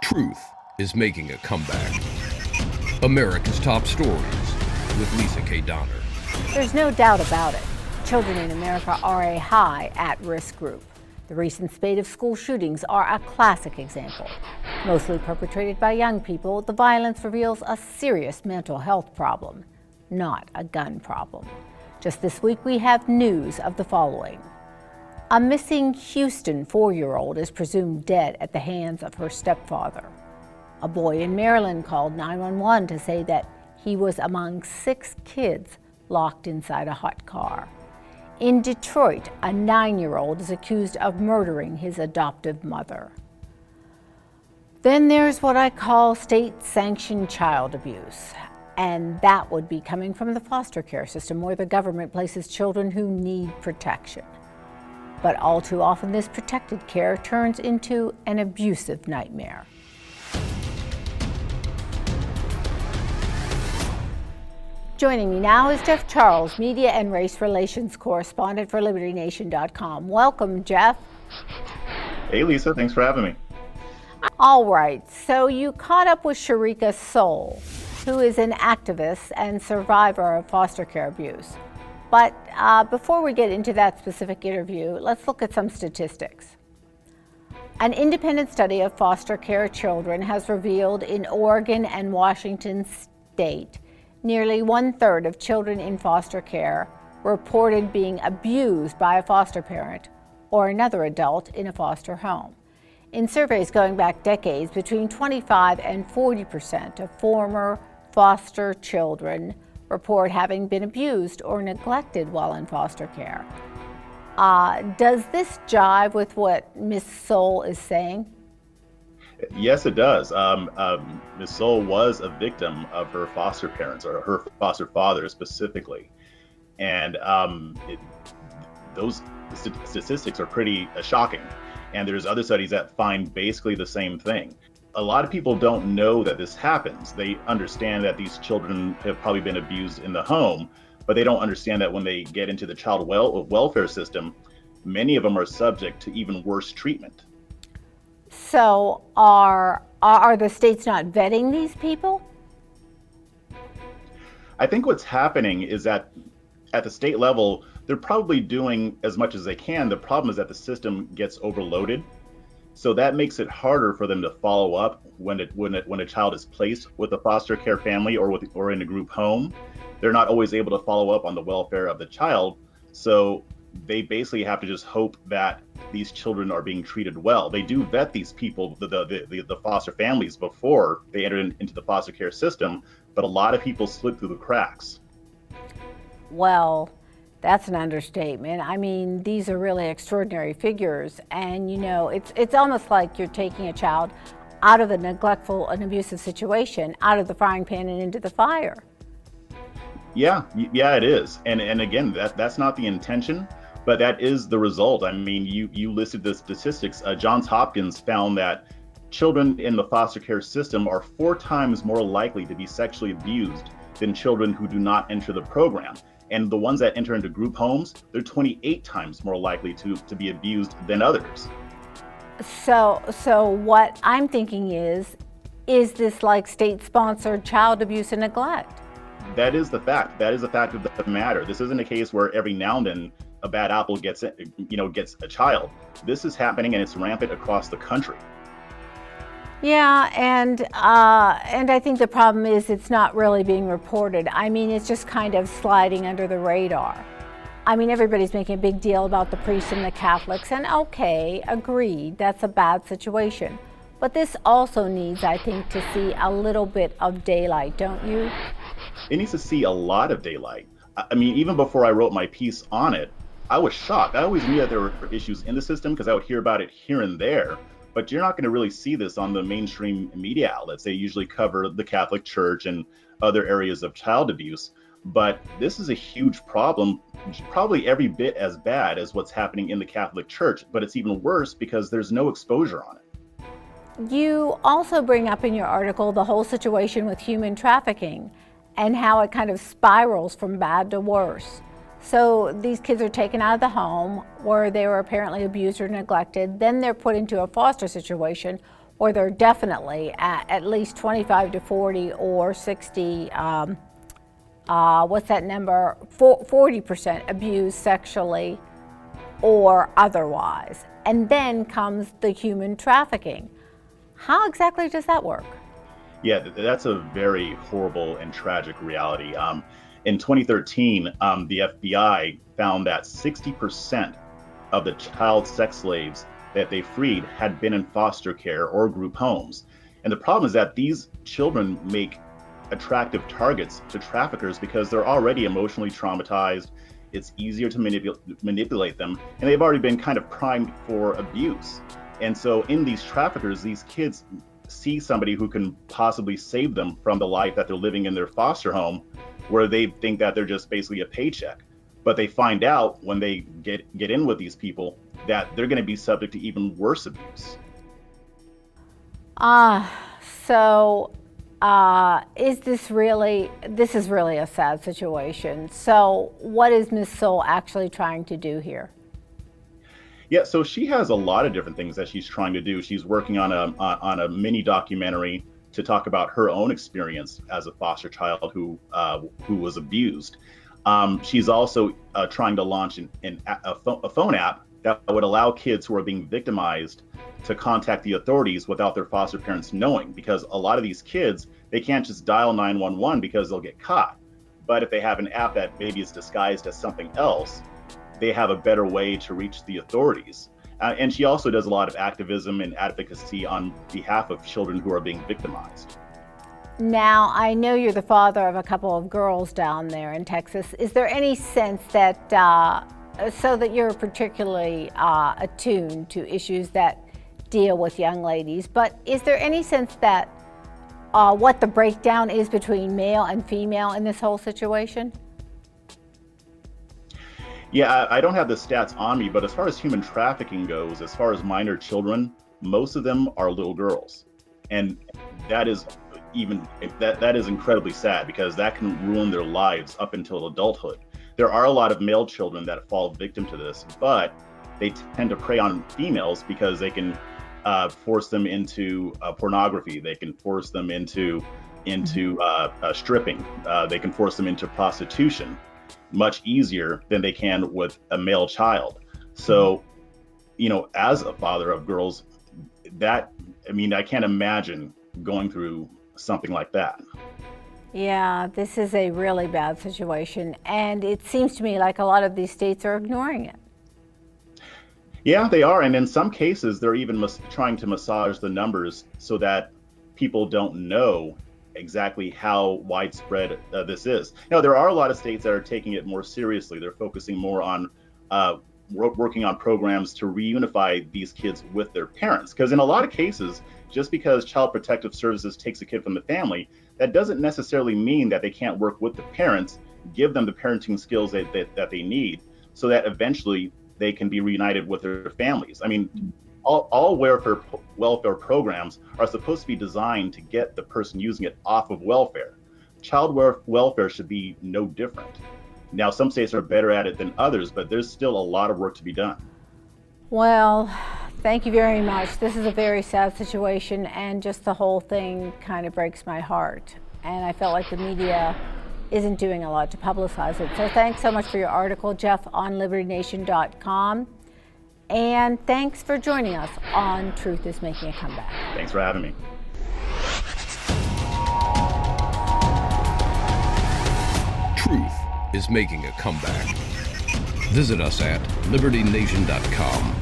Truth is making a comeback. America's Top Stories with Lisa K. Donner. There's no doubt about it. Children in America are a high at-risk group. The recent spate of school shootings are a classic example. Mostly perpetrated by young people, the violence reveals a serious mental health problem, not a gun problem. Just this week, we have news of the following. A missing Houston 4-year-old is presumed dead at the hands of her stepfather. A boy in Maryland called 911 to say that he was among 6 kids locked inside a hot car. In Detroit, a 9-year-old is accused of murdering his adoptive mother. Then there's what I call state-sanctioned child abuse. And that would be coming from the foster care system, where the government places children who need protection. But all too often, this protected care turns into an abusive nightmare. Joining me now is Jeff Charles, media and race relations correspondent for LibertyNation.com. Welcome, Jeff. Hey, Lisa. Thanks for having me. All right. So you caught up with Sharika Soul, who is an activist and survivor of foster care abuse. But before we get into that specific interview, let's look at some statistics. An independent study of foster care children has revealed in Oregon and Washington state, nearly 1/3 of children in foster care reported being abused by a foster parent or another adult in a foster home. In surveys going back decades, between 25 and 40% of former foster children report having been abused or neglected while in foster care. Does this jive with what Ms. Soul is saying? Yes, it does. Ms. Soul was a victim of her foster parents, or her foster father specifically. And those statistics are pretty shocking. And there's other studies that find basically the same thing. A lot of people don't know that this happens. They understand that these children have probably been abused in the home, but they don't understand that when they get into the child welfare system, many of them are subject to even worse treatment. So are the states not vetting these people? I think what's happening is that at the state level, they're probably doing as much as they can. The problem is that the system gets overloaded. So that makes it harder for them to follow up when a child is placed with a foster care family or in a group home. They're not always able to follow up on the welfare of the child. So they basically have to just hope that these children are being treated well. They do vet these people, the foster families, before they enter into the foster care system, but a lot of people slip through the cracks. Well, that's an understatement. I mean, these are really extraordinary figures. And, you know, it's almost like you're taking a child out of a neglectful and abusive situation, out of the frying pan and into the fire. Yeah, it is. And again, that's not the intention, but that is the result. I mean, you listed the statistics. Johns Hopkins found that children in the foster care system are 4 times more likely to be sexually abused than children who do not enter the program. And the ones that enter into group homes, they're 28 times more likely to be abused than others. So what I'm thinking is this like state-sponsored child abuse and neglect? That is the fact. That is the fact of the matter. This isn't a case where every now and then a bad apple gets a child. This is happening, and it's rampant across the country. Yeah, and I think the problem is it's not really being reported. I mean, it's just kind of sliding under the radar. I mean, everybody's making a big deal about the priests and the Catholics, and okay, agreed, that's a bad situation. But this also needs, I think, to see a little bit of daylight, don't you? It needs to see a lot of daylight. I mean, even before I wrote my piece on it, I was shocked. I always knew that there were issues in the system because I would hear about it here and there. But you're not going to really see this on the mainstream media outlets. They usually cover the Catholic Church and other areas of child abuse. But this is a huge problem, probably every bit as bad as what's happening in the Catholic Church. But it's even worse because there's no exposure on it. You also bring up in your article the whole situation with human trafficking and how it kind of spirals from bad to worse. So these kids are taken out of the home where they were apparently abused or neglected. Then they're put into a foster situation or they're definitely at least 25 to 40 or 60, what's that number? 40% abused sexually or otherwise. And then comes the human trafficking. How exactly does that work? Yeah, that's a very horrible and tragic reality. In 2013, the FBI found that 60% of the child sex slaves that they freed had been in foster care or group homes. And the problem is that these children make attractive targets to traffickers because they're already emotionally traumatized. It's easier to manipulate them, and they've already been kind of primed for abuse. And so in these traffickers, these kids see somebody who can possibly save them from the life that they're living in their foster home, where they think that they're just basically a paycheck. But they find out when they get in with these people that they're going to be subject to even worse abuse. This is really a sad situation. So what is Ms. Soul actually trying to do here? Yeah, so she has a lot of different things that she's trying to do. She's working on a mini documentary to talk about her own experience as a foster child who was abused. She's also trying to launch a phone app that would allow kids who are being victimized to contact the authorities without their foster parents knowing, because a lot of these kids, they can't just dial 911 because they'll get caught. But if they have an app that maybe is disguised as something else, they have a better way to reach the authorities. And she also does a lot of activism and advocacy on behalf of children who are being victimized. Now, I know you're the father of a couple of girls down there in Texas. Is there any sense that, so that you're particularly attuned to issues that deal with young ladies, but is there any sense that what the breakdown is between male and female in this whole situation? Yeah, I don't have the stats on me, but as far as human trafficking goes, as far as minor children, most of them are little girls. And that is that is incredibly sad, because that can ruin their lives up until adulthood. There are a lot of male children that fall victim to this, but they tend to prey on females because they can force them into pornography. They can force them into stripping. They can force them into prostitution much easier than they can with a male child. So, as a father of girls, I can't imagine going through something like that. Yeah, this is a really bad situation, and it seems to me like a lot of these states are ignoring it. Yeah, they are, and in some cases, they're even trying to massage the numbers so that people don't know exactly how widespread this is. Now, there are a lot of states that are taking it more seriously. They're focusing more on working on programs to reunify these kids with their parents. Because in a lot of cases, just because Child Protective Services takes a kid from the family, that doesn't necessarily mean that they can't work with the parents, give them the parenting skills that they need, so that eventually they can be reunited with their families. I mean, all welfare programs are supposed to be designed to get the person using it off of welfare. Child welfare should be no different. Now, some states are better at it than others, but there's still a lot of work to be done. Well, thank you very much. This is a very sad situation, and just the whole thing kind of breaks my heart. And I felt like the media isn't doing a lot to publicize it. So thanks so much for your article, Jeff, on LibertyNation.com. And thanks for joining us on Truth is Making a Comeback. Thanks for having me. Truth is making a comeback. Visit us at LibertyNation.com.